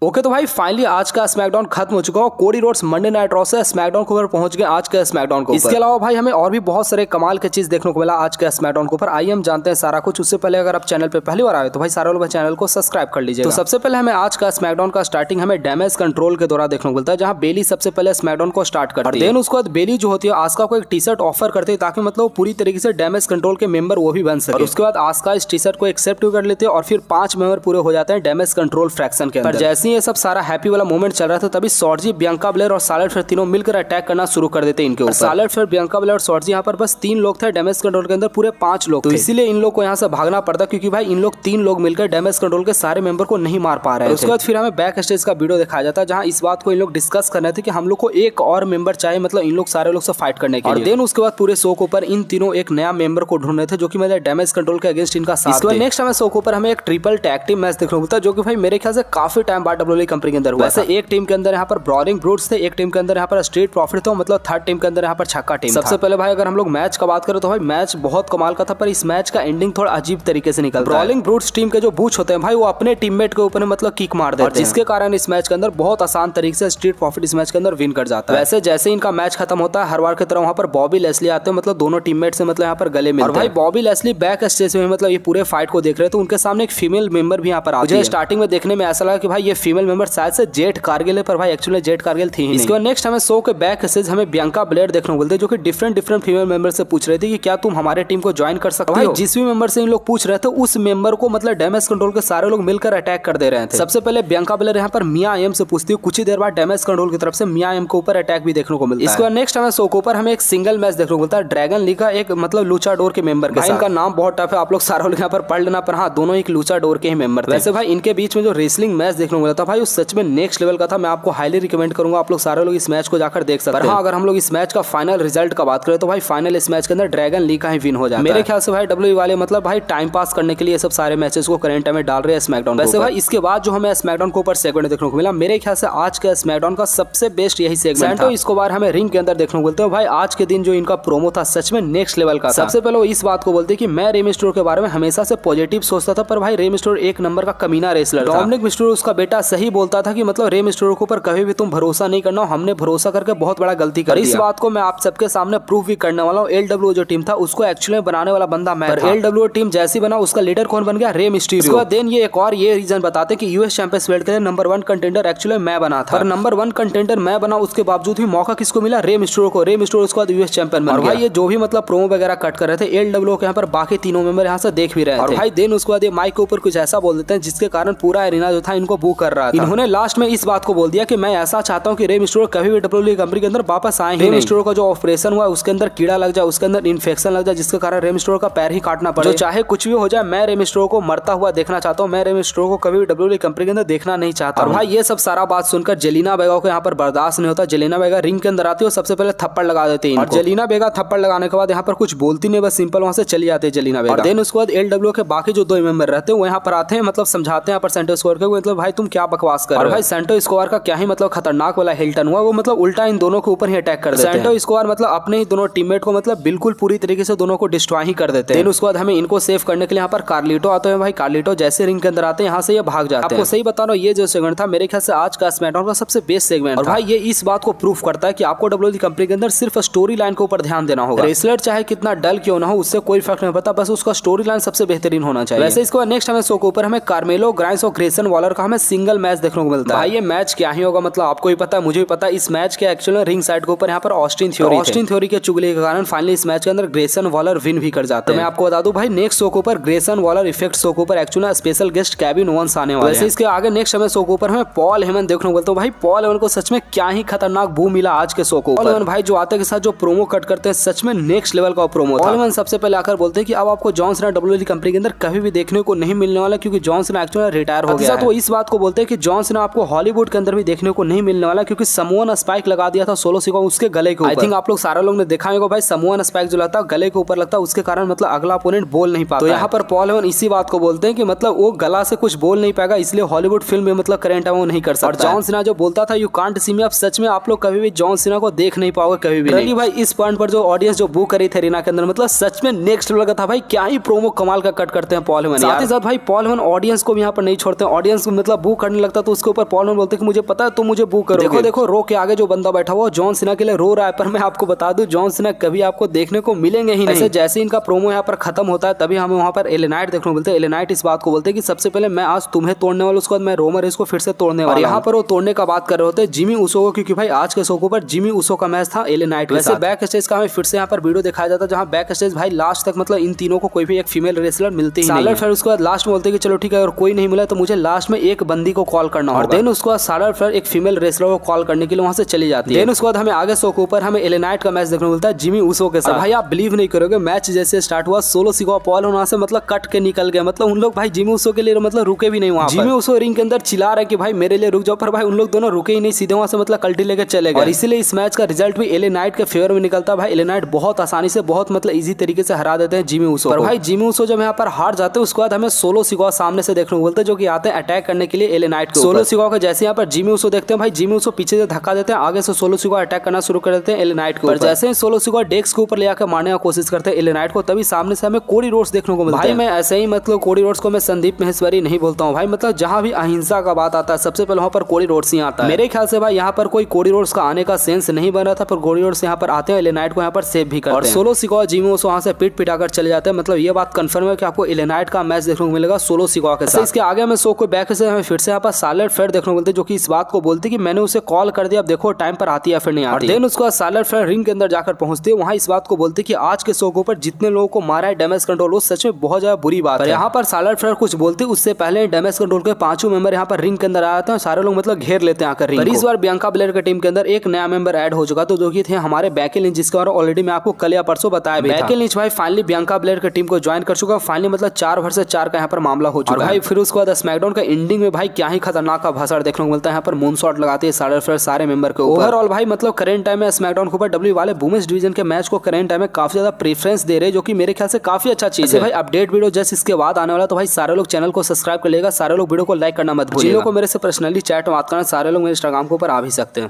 Okay तो भाई finally आज का स्मैकडाउन खत्म हो चुका है। Cody Rhodes Monday night raw से स्मैकडाउन के ऊपर पहुंच गए आज के स्मैकडाउन के ऊपर। इसके अलावा भाई हमें और भी बहुत सारे कमाल के चीज देखने को मिला आज के स्मैकडाउन के ऊपर। आइए हम जानते हैं सारा कुछ। उससे पहले अगर आप चैनल पे पहली बार आए तो भाई सारे लोग चैनल को सब्सक्राइब कर लीजिए। तो सबसे पहले हमें आज का स्मैकडाउन का स्टार्टिंग हमें डैमेज कंट्रोल के दौरान देखने को मिलता है, जहाँ बेली सबसे पहले स्मैकडाउन को स्टार्ट करती है। देन उसके बाद बेली जो होती है आस्का को एक टी शर्ट ऑफर करती है ताकि मतलब पूरी तरीके से डैमेज कंट्रोल के मेंबर वो भी बन सके। उसके बाद आस्का इस टी शर्ट को एक्सेप्ट कर लेते हैं और फिर 5 मेंबर पूरे हो जाते हैं डैमेज कंट्रोल फ्रैक्शन के अंदर। जैसे ही ये सब सारा हैप्पी वाला मोमेंट चल रहा था तभी शॉर्जी, बियांका ब्लेयर और सार्लेट फेयर तीनों मिलकर अटैक करना शुरू कर देते हैं इनके ऊपर। सार्लेट फेयर, बियांका ब्लेयर और शॉर्जी यहाँ पर बस 3 लोग थे, डैमेज कंट्रोल के अंदर पूरे 5 लोग थे। इसीलिए इन लोग को यहाँ से भागना पड़ता क्योंकि भाई इन लोग 3 लोग मिलकर डैमेज कंट्रोल के सारे मेंबर को नहीं मार पा रहे हैं। उसके बाद फिर हमें बैक स्टेज का वीडियो दिखाया जाता है जहाँ इस बात को इन लोग डिस्कस कर रहे थे कि हम लोग को एक और मेंबर चाहिए, मतलब इन लोग सारे लोग से फाइट करने के लिए। देन उसके बाद पूरे शो के ऊपर इन तीनों एक नया मेंबर को ढूंढ रहे थे जो कि मतलब डैमेज कंट्रोल के अगेंस्ट इनका साथ दे। नेक्स्ट हमें शो के ऊपर हमें एक ट्रिपल टैग टीम मैच देखने को मिलता है जो कि भाई मेरे ख्याल से काफी टाइम बाद डब्ल्यूडब्ल्यूई कंपनी के अंदर हुआ। वैसे एक टीम के अंदर यहाँ पर ब्रॉलिंग ब्रूट्स थे, एक टीम के अंदर यहाँ पर स्ट्रीट प्रॉफिट था, मतलब थर्ड टीम के अंदर यहाँ पर छक्का टीम। सबसे पहले भाई अगर हम लोग मैच का बात करें तो भाई मैच बहुत कमाल का था, पर इस मैच का एंडिंग थोड़ा अजीब तरीके से निकलता है। ब्रॉलिंग ब्रूट्स टीम के जो बूच होते हैं भाई वो अपने टीममेट के ऊपर मतलब किक मार देते हैं, जिसके कारण इस मैच के अंदर बहुत आसान तरीके से स्ट्रीट प्रॉफिट इस मैच के अंदर विन कर जाता है। वैसे जैसे इनका मैच खत्म होता है हर बार की तरह वहाँ पर बॉबी लेस्ली आते हैं, मतलब दोनों टीममेट से मतलब यहाँ पर गले मिलते हैं। और भाई बॉबी लेस्ली बैक स्टेज में मतलब ये पूरे फाइट को देख रहे थे, उनके सामने एक फीमेल मेंबर भी यहाँ पर आती है। स्टार्टिंग में देखने में ऐसा लगा कि भाई ये फीमेल मेंबर शायद से जेट कारगिल है, पर भाई एक्चुअली जेट कारगिल थी ही। इसके बाद नेक्स्ट हमें शो के बैक स्टेज हमें बियांका ब्लेयर देखने को मिलते हैं जो कि डिफरेंट फीमेल मेंबर से पूछ रहे थे कि क्या तुम हमारे टीम को ज्वाइन कर सकते हो। जिस भी मेंबर से इन लोग पूछ रहे थे उस मेंबर को मतलब डैमेज कंट्रोल के सारे लोग मिलकर अटैक कर दे रहे थे। सबसे पहले बियांका ब्लेयर यहाँ पर मिया एम से पूछती है, कुछ ही देर बाद डैमेज कंट्रोल की तरफ से मिया एम के ऊपर अटैक भी देखने को मिलता है। इसके बाद नेक्स्ट हमें शो के ऊपर हमें एक सिंगल मैच देखने को मिलता है ड्रैगन ली का एक मतलब लूचाडोर के मेंबर के साथ। इनका नाम बहुत टफ है, आप लोग सारे लोग यहाँ पर पढ़ लेना, पर हाँ दोनों एक लूचाडोर के ही मेंबर थे। वैसे भाई इनके बीच में जो रेसलिंग मैच देखने को मिला था भाई वो सच में नेक्स्ट लेवल का था। मैं आपको हाईली रिकमेंड करूंगा आप लोग सारे लोग इस मैच को जाकर देख सकते हैं। हाँ अगर हम लोग इस मैच का फाइनल रिजल्ट का बात करें तो भाई फाइनल इस मैच के अंदर ड्रैगन ली का ही विन हो जाता है। मेरे ख्याल से भाई डब्ल्यूडब्ल्यूई वाले मतलब भाई टाइम पास करने के लिए सब सारे मैचेस को करंट टाइम में डाल रहे हैं स्मैकडाउन। वैसे भाई इसके बाद जो हमें स्मैकडाउन के ऊपर सेगमेंट देखने को मिला, मेरे ख्याल से आज के स्मैकडाउन का सबसे बेस्ट यही सेगमेंट था। इसको बार हमें रिंग के अंदर देखने को मिलते हैं। भाई आज के दिन जो इनका प्रोमो था सच में नेक्स्ट लेवल का था। सबसे पहले वो इस बात को बोलते कि मैं रे मिस्टेरियो के बारे में हमेशा से पॉजिटिव सोचता था, पर भाई रे मिस्टेरियो एक नंबर का कमीना रेसलर था। डोमिनिक मिस्टेरियो उसका बेटा सही बोलता था कि मतलब रे मिस्टेरियो के ऊपर कभी भी तुम भरोसा नहीं करना, हमने भरोसा करके बहुत बड़ा गलती कर दिया। इस बात को मैं आप सबके सामने प्रूफ भी करने वाला हूँ। एलडब्ल्यूओ जो टीम था उसको एक्चुअली बनाने वाला बंदा मैं था। एलडब्ल्यूओ टीम जैसी बना उसका लीडर कौन बन गया, रे मिस्टेरियो। देन ये एक और ये रीजन बताते कि यूएस चैंपियंस बेल्ट के नंबर 1 कंटेंडर एक्चुअली मैं बना था, पर नंबर 1 कंटेंडर मैं बना उसके बावजूद भी मौका किसको मिला, रे मिस्टेरियो को। रे मिस्टेरियो उसके बाद यूएस चैंपियन बन गया। भाई ये जो भी मतलब प्रोमो वगैरह कट कर रहे थे एलडब्ल्यूओ के यहाँ पर बाकी तीनों मेंबर यहाँ से देख भी रहे थे। और भाई देन उसके बाद ये माइक के ऊपर कुछ ऐसा बोल देते हैं जिसके कारण पूरा एरिना जो था इनको बू कर रहा था। इन्होंने लास्ट में इस बात को बोल दिया कि मैं ऐसा चाहता हूँ कि रे मिस्टेरियो कभी भी डब्ल्यूडब्ल्यूई कंपनी के अंदर वापस आए। रे मिस्टेरियो का जो ऑपरेशन हुआ उसके अंदर कीड़ा लग जाए, उसके अंदर इन्फेक्शन लग जाए, जिसके कारण रे मिस्टेरियो का पैर ही काटना पड़े। चाहे कुछ भी हो जाए मैं रे मिस्टेरियो को मरता हुआ देखना चाहता हूँ। मैं रे मिस्टेरियो को कभी भी डब्ल्यूडब्ल्यूई कंपनी के अंदर देखना नहीं चाहता। और भाई ये सब सारा बात सुनकर जेलिना बेगा को यहाँ पर बर्दाश्त नहीं होता। जेलिना बेगा रिंग के अंदर आती है और सबसे पहले थप्पड़ लगा देती है। और जेलिना बेगा थप्पड़ लगाने के बाद यहाँ पर कुछ बोलती नहीं, बस सिंपल वहां से चली जाती है जेलिना बेगा। देन उसके बाद एलडब्ल्यूओ के बाकी जो 2 मेंबर रहते हैं वो यहाँ पर आते हैं, मतलब समझाते हैं यहाँ पर सेंटो स्क्वायर के, मतलब भाई तुम क्या बकवास कर रहे हो। और भाई सेंटो स्क्वायर का क्या ही मतलब खतरनाक वाला हिल्टन हुआ, वो मतलब उल्टा इन दोनों के ऊपर ही अटैक कर देते हैं। सेंटो स्क्वायर मतलब अपने ही दोनों टीममेट को मतलब बिल्कुल पूरी तरीके से दोनों को डिस्ट्रॉय ही कर देते हैं। उसके बाद हमें इनको सेव करने के लिए यहाँ पर कार्लिटो आते हैं। भाई कार्लिटो जैसे रिंग के अंदर आते हैं यहाँ से ये भाग जाते हैं। आपको सही बता रहा हूँ ये जो सेगमेंट था मेरे ख्याल से आज का स्मैकडाउन का सबसे बेस्ट सेगमेंट। और भाई ये इस बात को प्रूफ करता है कि आपको डब्ल्यूडब्ल्यूई कंपनी के अंदर सिर्फ स्टोरी लाइन के ऊपर ध्यान देना होगा। रेसलर चाहे कितना डल क्यों ना हो उससे कोई फर्क नहीं पड़ता, बस उसका स्टोरी लाइन सबसे बेहतरीन होना चाहिए। वैसे इसको नेक्स्ट हमें शो के ऊपर हमें कार्मेलो, ग्राइम्स और ग्रेसन वॉलर का हमें सिंगल मैच देखने को मिलता है। भाई ये मैच क्या ही होगा, मतलब आपको भी पता है मुझे भी पता है। इस मैच के एक्चुअली रिंग साइड के ऊपर यहाँ पर ऑस्टिन थ्योरी के चुगली के कारण फाइनली इस मैच के अंदर ग्रेसन वॉलर विन भी कर जाते हैं। मैं आपको बता दूं भाई नेक्स्ट शो के ऊपर ग्रेसन वॉलर इफेक्ट शो के ऊपर actually special guest Kevin Owens आने वाले हैं। वैसे इसके आगे नेक्स्ट हमें शो के ऊपर हमें पॉल हेमन देखने को मिलता है। भाई पॉल हेमन को सच में क्या ही खतरनाक बू मिला आज के शो को। पॉल हेमन भाई जो आते के साथ जो प्रोमो कट करते हैं सच में नेक्स्ट लेवल का प्रोमो था। पॉल हेमन सबसे पहले आकर बोलते हैं कि अब आपको जॉन सीना डब्ल्यूडब्ल्यूई कंपनी के अंदर कभी भी देखने को नहीं मिलने वाला, क्योंकि जॉन सीना एक्चुअली रिटायर हो गया है। तो इस बात को बोलते हैं कि जॉन सीना आपको हॉलीवुड के अंदर भी देखने को नहीं मिलने वाला, क्योंकि समोन स्पाइक लगा दिया था सोलो सिकोआ उसके गले के ऊपर। आई थिंक आप लोग सारे लोग ने देखा होगा भाई समोन स्पाइक जो लगता है गले के ऊपर लगता है, उसके कारण मतलब अगला अपोनेंट बोल नहीं पाता। तो यहाँ पर पॉल हेमन इसी बात को बोलते हैं कि मतलब वो गला से कुछ बोल नहीं पाएगा, इसलिए हॉलीवुड फिल्म में मतलब करंट वो नहीं कर सकता। और जॉन सीना जो बोलता था यू कांट सी मी, अब सच में आप लोग कभी भी जॉन सीना को देख नहीं पाओगे कभी भी नहीं। भाई इस पॉइंट पर जो ऑडियंस जो बू करी थे रीना के अंदर मतलब सच में नेक्स्ट लेवल का था। भाई क्या ही प्रोमो कमाल का कट करते हैं पॉल हेमन। साथ ही साथ भाई पॉल हेमन ऑडियंस को भी यहाँ पर नहीं छोड़ते हैं। ऑडियंस को मतलब बू करने बढ़ने लगता तो उसके ऊपर पॉल हेमन बोलते कि मुझे पता है तुम मुझे बू करोगे। देखो देखो रो के आगे जो बंदा बैठा हुआ जॉन सीना के लिए रो रहा है, पर मैं आपको बता दूं जॉन सीना कभी आपको देखने को मिलेंगे ही नहीं। जैसे इनका प्रोमो यहाँ पर खत्म होता है तभी हमें वहाँ पर एले नाइट देखने को मिलते हैं। एले नाइट इस बात को बोलते हैं कि सबसे पहले मैं आज तुम्हें तोड़ने वाला, उसके बाद मैं रोमन रेंज को फिर से तोड़ने वाला। यहाँ पर वो तोड़ने का बात कर रहे होते हैं जिमी ऊसो को, क्योंकि भाई आज के शो के ऊपर जिमी ऊसो का मैच था एले नाइट। वैसे बैक स्टेज का हमें फिर से यहाँ पर वीडियो दिखाया जाता है जहाँ बैक स्टेज भाई लास्ट तक मतलब इन तीनों को कोई भी एक फीमेल रेसलर मिलती ही नहीं। फिर उसके बाद लास्ट में बोलते हैं कि चलो ठीक है अगर कोई नहीं मिला तो मुझे लास्ट में एक बंदी को कॉल करना होगा। देन उसके बाद सालर फिर एक फीमेल रेसलर को कॉल करने के लिए वहां से चली जाती है। देन उसके बाद हमें आगे शो के ऊपर हमें एले नाइट का मैच देखने को मिलता है जिमी ऊसो के साथ। भाई आप बिलीव नहीं करोगे मैच जैसे स्टार्ट हुआ सोलो सिकोआ पॉल वहां से मतलब कट के निकल गए, मतलब उन लोग भाई जिमी ऊसो के लिए मतलब रुके भी नहीं। वहां जिमी ऊसो रिंग के अंदर चिल्ला रहे कि भाई मेरे लिए रुक जाओ, पर भाई उन लोग दोनों रुके ही नहीं, सीधे वहां से मतलब कल्टी लेकर चले गए। और इसीलिए इस मैच का रिजल्ट भी एले नाइट के फेवर में निकलता है। भाई एले नाइट बहुत आसानी से बहुत मतलब इजी तरीके से हरा देते हैं जिमी ऊसो। पर भाई जिमी ऊसो जब यहाँ पर हार जाते हैं उसके बाद हमें सोलो सिकोआ सामने से देखने को मिलते हैं जो कि आते हैं अटैक करने के लिए एले नाइट को। सोलो सिकोआ को जैसे यहाँ पर जिमी ऊसो देखते हैं भाई जिमी ऊसो पीछे से धक्का देते हैं, आगे से सोलो सिकोआ अटैक करना शुरू कर देते हैं एले नाइट को। पर जैसे ही सोलो सिकोआ डेस्क के ऊपर ले आकर मारने का कोशिश करते हैं एले नाइट को, तभी सामने से हमें कोडी रोड्स देखने को मिलता है। भाई मैं ऐसे ही मतलब कोडी रोड्स को मैं संदीप महेश्वरी नहीं बोलता हूँ भाई, मतलब जहाँ भी अहिंसा का बात आता है सबसे पहले वहाँ पर कोडी रोड्स ही आता है। मेरे ख्याल से भाई यहाँ पर कोई कोडी रोड्स का आने का सेंस नहीं बन रहा था, पर कोडी रोड्स यहाँ पर आते हैं एले नाइट को यहाँ पर सेव भी करते हैं। और सोलो सिकोआ जिमी ऊसो वहाँ से पीट पिटाकर चले जाते हैं। मतलब ये बात कंफर्म है कि आपको एले नाइट का मैच देखने को मिलेगा सोलो सिकोआ के साथ। इसके आगे हमें शो को बैक से हमें फिर से यहाँ पर सार्लेट फ्लेयर देखने को मिलते हैं जो कि इस बात को बोलती है कि मैंने उसे कॉल कर दिया, अब देखो टाइम पर आती है फिर नहीं आती। देन उसके बाद सार्लेट फ्लेयर रिंग के अंदर जाकर पहुंचती है, वहां इस बात को बोलती है कि आज के शो के ऊपर जितने लोगों को मारा है डैमेज कंट्रोल वो सच में बहुत ज्यादा बुरी बात है। यहाँ पर सार्लेट फ्लेयर कुछ बोलती है उससे पहले डैमेज कंट्रोल के पांचों मेंबर यहाँ पर रिंग के अंदर आते हैं, सारे लोग मतलब घेर लेते हैं आकर रिंग को। इस बार बियांका ब्लेयर की टीम के अंदर एक नया मेंबर ऐड हो चुका, तो जो कि थे हमारे बेकी लिंच, जिसके बारे में ऑलरेडी मैं आपको कल या परसों बताया भी था। बेकी लिंच भाई फाइनली बियांका ब्लेयर की टीम को ज्वाइन कर चुका, फाइनली मतलब 4 वर्सेस 4 का यहाँ पर मामला हो चुका है भाई। फिर उसके बाद स्मैकडाउन का एंडिंग में भाई क्या ही खतरनाक का भाषण देखने को मिलता है। यहाँ पर मून शॉट लगाती है सार्लेट फ्लेयर सारे मेंबर के ऊपर। ओवरऑल भाई मतलब करंट टाइम में स्मैकडाउन के ऊपर डब्ल्यू वाले वुमेन्स डिवीजन के मैच को करंट टाइम में काफी ज्यादा प्रेफरेंस दे रहे हैं, जो कि मेरे ख्याल से काफी अच्छा चीज है। भाई अपडेट वीडियो जस्ट इसके बाद आने वाला, तो भाई सारे लोग चैनल को सब्सक्राइब कर लेगा, सारे लोग वीडियो को लाइक करना मत भूलिएगा। जिन लोगों को मेरे से पर्सनली चैट में बात करना सारे लोग मेरे इंस्टाग्राम के ऊपर आ भी सकते हैं।